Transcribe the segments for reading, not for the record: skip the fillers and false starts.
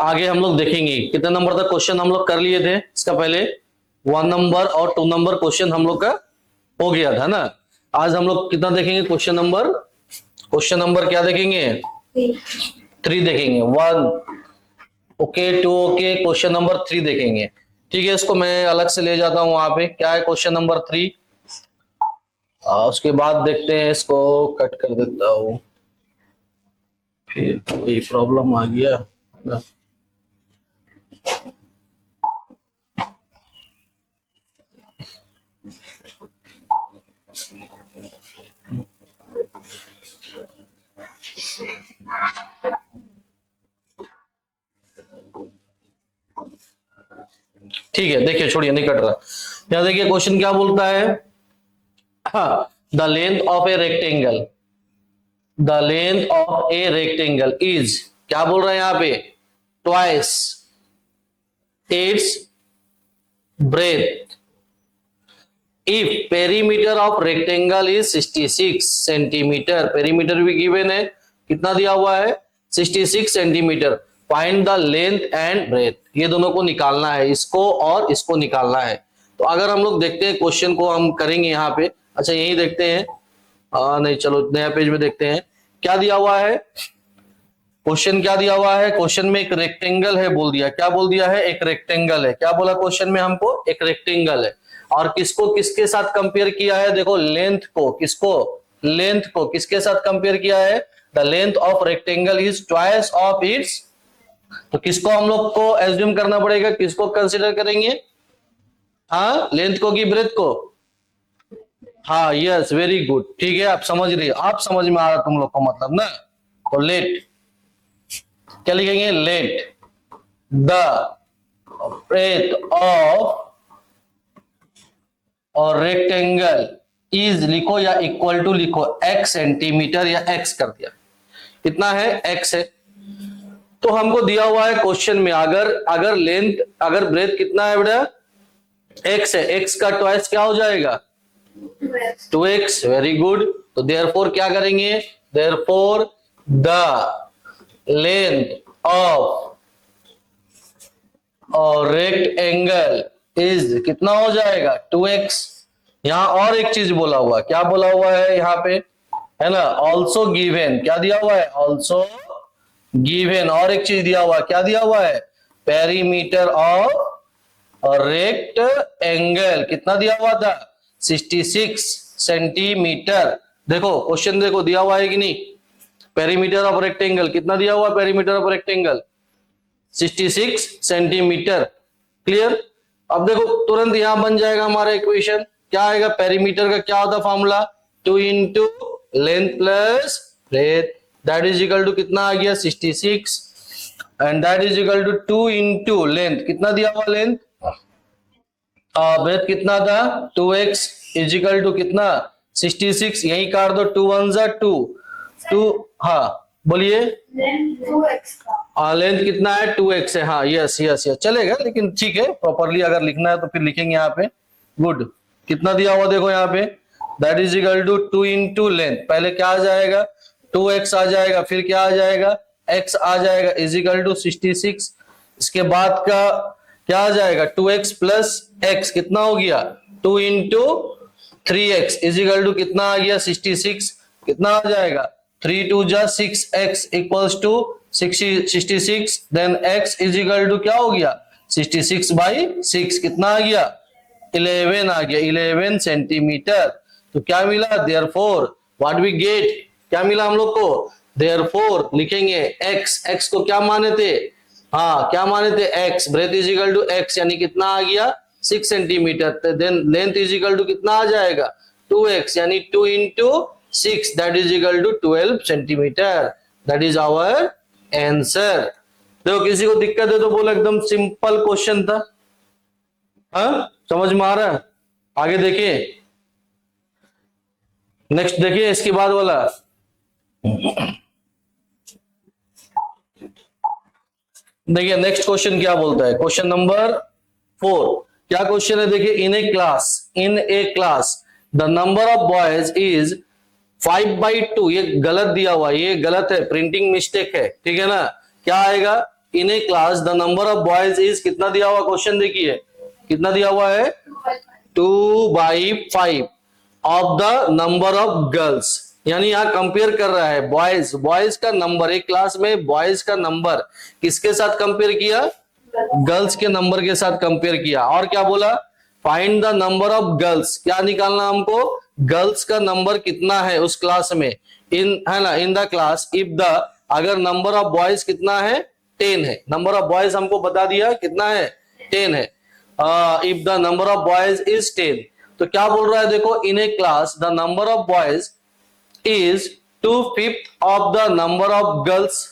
आगे हम लोग देखेंगे कितने नंबर तक क्वेश्चन हम लोग कर लिए थे। इसका पहले 1 नंबर और 2 नंबर क्वेश्चन हम लोग का हो गया था ना। आज हम लोग कितना देखेंगे क्वेश्चन नंबर क्या देखेंगे 3 देखेंगे। 1 ओके 2 ओके क्वेश्चन नंबर 3 देखेंगे। ठीक है, इसको मैं अलग से ले जाता हूं वहां पे। क्या है क्वेश्चन नंबर 3? उसके बाद देखते हैं, इसको कट कर देता हूं, फिर कोई प्रॉब्लम आ गया। ठीक है, देखिए छोड़िए, नहीं कट रहा। यहां देखिए क्वेश्चन क्या बोलता है, the length of a rectangle, the length of a rectangle is, क्या बोल रहे हैं यहां पे, twice its breadth if perimeter of rectangle is 66 centimetre. Perimeter भी गिवन है, कितना दिया हुआ है 66 centimetre. Find the length and breadth, ये दोनों को निकालना है, इसको और इसको निकालना है। तो अगर हम लोग देखते हैं क्वेश्चन को, हम करेंगे यहाँ पे। अच्छा यही देखते हैं, नहीं चलो नया पेज में देखते हैं क्या दिया हुआ है। क्वेश्चन क्या दिया हुआ है, क्वेश्चन में एक रेक्टेंगल है बोल दिया। क्या बोल दिया है, एक रेक्टेंगल है। क्या बोला क्वेश्चन में हमको, एक रेक्टेंगल है। और किसको किसके साथ कंपेयर किया है, देखो लेंथ को, किसको, लेंथ को किसके साथ कंपेयर किया है, the length of rectangle is twice of its. तो किसको हम लोग को एज्यूम करना पड़ेगा, किसको कंसिडर करेंगे, हाँ लेंथ को की ब्रेथ को। हाँ यस वेरी गुड, ठीक है, आप समझ रही, आप समझ में आ रहा तुम लोग को मतलब ना। तो लेट, क्या लिखेंगे, लेट द ब्रेथ ऑफ और रेक्टेंगल इज, लिखो या इक्वल टू लिखो, x सेंटीमीटर, या x कर दिया, कितना है x है। तो हमको दिया हुआ है क्वेश्चन में, अगर लेंथ, अगर ब्रेथ कितना है बेटा, x है, x का ट्वाइस क्या हो जाएगा 2x, वेरी गुड। तो देयरफॉर क्या करेंगे, देयरफॉर द लेंथ ऑफ और रेक्टेंगल इज कितना हो जाएगा 2x। यहां और एक चीज बोला हुआ, क्या बोला हुआ है यहाँ पे, है ना, ऑल्सो गिवन, क्या दिया हुआ है, ऑल्सो गिवन। और एक चीज दिया हुआ, क्या दिया हुआ है, पेरीमीटर ऑफ और रेक्टेंगल कितना दिया हुआ था 66 सेंटीमीटर। देखो क्वेश्चन देखो दिया हुआ है कि नहीं, पेरीमीटर ऑफ रेक्टेंगल कितना दिया हुआ, perimeter of rectangle 66 centimetre. Clear. अब देखो तुरंत यहां बन जाएगा हमारा इक्वेशन, क्या आएगा, पेरीमीटर का क्या होता formula, 2 into length plus breadth, that is equal to कितना आ गया 66, and that is equal to 2 into length, कितना दिया हुआ लेंथ, ब्रेथ कितना था 2x इज इक्वल टू कितना 66, यही काट दो, 2 1 जा 2, हाँ बोलिए, लेंथ कितना है 2x है, हाँ यस यस यस चलेगा, लेकिन ठीक है प्रॉपरली अगर लिखना है तो फिर लिखेंगे यहाँ पे। गुड, कितना दिया हुआ देखो यहाँ पे, that is equal to 2 into length, पहले क्या आ जाएगा 2x आ जाएगा, फिर क्या आ जाएगा x आ जाएगा, इज इक्वल टू 66। इसके बाद का क्या आ जाएगा 2x प्लस x, कितना हो गया 2 into 3x is equal to कितना आ गया 66, कितना आ जाएगा 3 2 जा 6x equals to 66, then x is equal to क्या हो गया 66 बाई 6, कितना आ गया 11 आ गया, 11 सेंटीमीटर। तो क्या मिला, देयरफॉर व्हाट वी गेट, क्या मिला हम लोग को, देयरफॉर लिखेंगे x को क्या माने थे, हाँ क्या माने थे x, breadth is equal to x यानी कितना आ गया 6 centimetre, then length is equal to कितना आ जाएगा 2x यानी 2 into 6 that is equal to 12 centimetre, that is our answer. देखो किसी को दिक्कत है तो बोलो, एकदम सिंपल क्वेश्चन था, हाँ समझ में आ रहा है। आगे देखिए, नेक्स्ट देखिए इसके बाद वाला, देखिए नेक्स्ट क्वेश्चन क्या बोलता है, क्वेश्चन नंबर 4। क्या क्वेश्चन है देखिए, in a class the number of boys is 5/2, ये गलत दिया हुआ, ये गलत है, प्रिंटिंग मिस्टेक है, ठीक है ना। क्या आएगा in a class the number of boys is, कितना दिया हुआ क्वेश्चन देखिए, कितना दिया हुआ है 2/5 of the number of girls, यानी यहां कंपेयर कर रहा है बॉयज, बॉयज का नंबर, एक क्लास में बॉयज का नंबर किसके साथ कंपेयर किया, गर्ल्स के नंबर के साथ कंपेयर किया। और क्या बोला, find the number of girls, क्या निकालना हमको, गर्ल्स का नंबर कितना है उस क्लास में, इन है ना, in the class if the, अगर नंबर ऑफ बॉयज कितना है 10 है, नंबर ऑफ बॉयज हमको बता दिया कितना है 10 है, if the number of boys is 10, तो क्या बोल रहा है देखो, in a class the number of boys is 2/5 of the number of girls.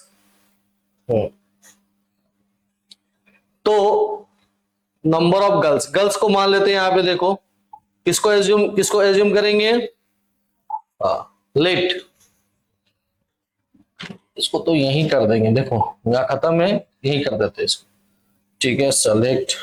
तो नंबर ऑफ गर्ल्स, गर्ल्स को मान लेते हैं यहां पे, देखो किसको एज्यूम करेंगे, लेट, इसको तो यही कर देंगे, देखो यहां खत्म है, यही कर देते हैं इसको, ठीक है, सेलेक्ट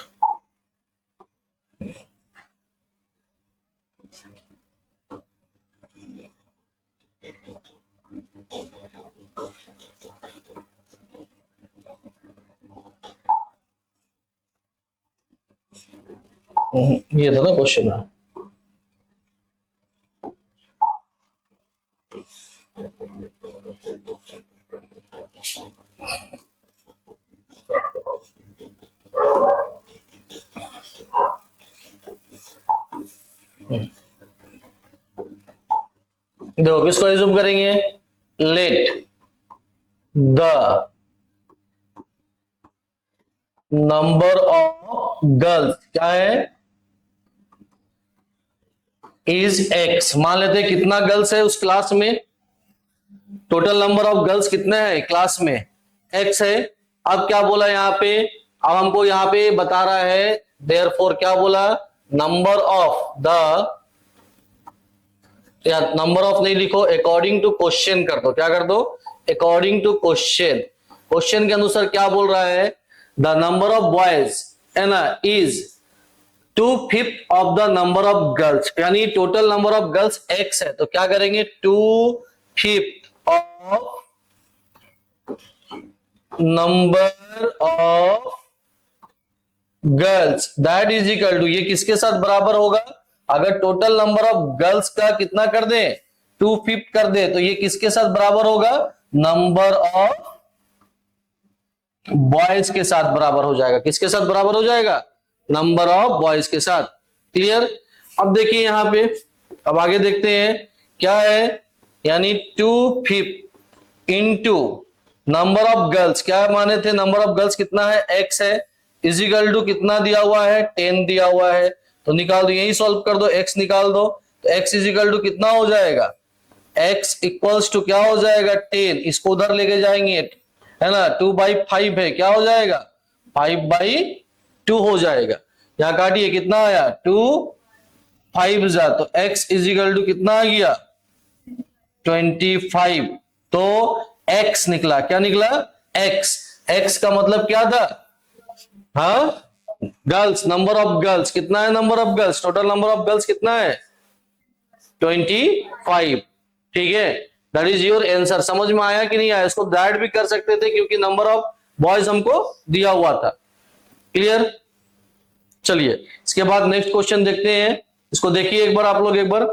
ये था ना क्वेश्चन है। देखो किसको एज्यूम करेंगे, let the number of girls क्या है, इज x, मान लेते हैं कितना गर्ल्स है उस क्लास में, टोटल नंबर ऑफ गर्ल्स कितने हैं क्लास में, x है। अब क्या बोला यहाँ पे, अब हमको यहाँ पे बता रहा है देयरफॉर, क्या बोला, नंबर ऑफ द, या नंबर ऑफ नहीं लिखो, अकॉर्डिंग टू क्वेश्चन कर दो, क्या कर दो, अकॉर्डिंग टू क्वेश्चन, क्वेश्चन के अनुसार क्या बोल रहा है, द नंबर ऑफ बॉयज है ना is 2/5 of the number of girls, यानी total number of girls x है, तो क्या करेंगे 2/5 of number of girls that is equal to, ये किसके साथ बराबर होगा, अगर टोटल नंबर ऑफ गर्ल्स का कितना कर दे 2/5 कर दे, तो ये किसके साथ बराबर होगा, नंबर ऑफ बॉयज के साथ बराबर हो जाएगा, किसके साथ बराबर हो जाएगा, नंबर ऑफ बॉयज के साथ। क्लियर। अब देखिए यहां पे, अब आगे देखते हैं क्या है, यानी 2/5 इंटू नंबर ऑफ गर्ल्स, क्या माने थे, नंबर ऑफ गर्ल्स कितना है x है, इजिकल टू कितना दिया हुआ है 10 दिया हुआ है, तो निकाल दो, यही सॉल्व कर दो, x निकाल दो, तो x इजिकल टू कितना हो जाएगा, x इक्वल्स टू क्या हो जाएगा 10, इसको उधर लेके जाएंगे है ना, 2/5 है, क्या हो जाएगा 5/2 हो जाएगा, यहां काटिए कितना आया 2/5 जा, तो x इजिकल टू कितना आ गया 25, तो x निकला, क्या निकला x, x का मतलब क्या था, हाँ गर्ल्स, नंबर ऑफ गर्ल्स कितना है, number of girls, total number of girls कितना है 25, ठीक है, दैट इज योर आंसर। समझ में आया कि नहीं आया, इसको दैट भी कर सकते थे क्योंकि नंबर ऑफ बॉयज हमको दिया हुआ था। क्लियर। चलिए इसके बाद नेक्स्ट क्वेश्चन देखते हैं, इसको देखिए एक बार आप लोग, एक बार